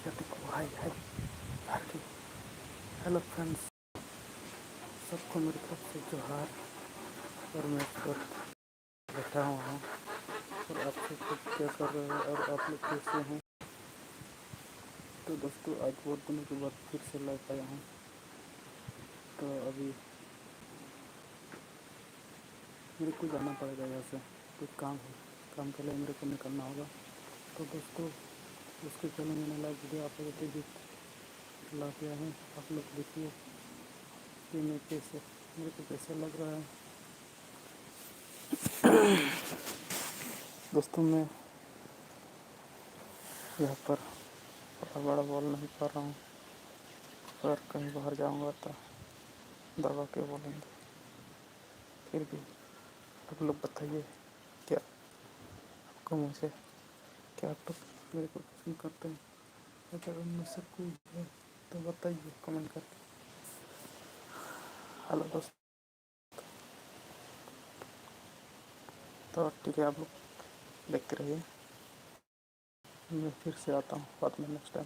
देखो हाय हाय हाय। Hello friends, सबको मेरी तरफ से जोहार। और मैं इस वक्त बैठा हुआ हूँ और आप सब लोग क्या कर रहे हैं और आप लोग कैसे हैं। तो दोस्तों, आज बहुत दिनों के बाद फिर से लाइव आया हूँ। तो अभी मेरे को जाना पड़ेगा यहाँ से, कुछ काम है, काम के लिए मेरे को निकलना होगा। तो दोस्तों, उसके पहले मैंने लाइव वीडियो आप लोगों के बीच ला दिया है। आप लोग देखिए कि मैं कैसे, मेरे को कैसे लग रहा है। दोस्तों, मैं यहाँ पर बड़ा बोल नहीं पा रहा हूँ, पर कहीं बाहर जाऊँगा तो दबा के बोलेंगे। फिर भी आप लोग बताइए, क्या आपको मुझे, क्या आप लोग मेरे को पसंद करते हैं? अगर उनमें से कोई है तो बताइए कमेंट करके। हेलो दोस्त, तो ठीक है, आप लोग देखते रहिए। मैं फिर से आता हूँ बाद में नेक्स्ट टाइम।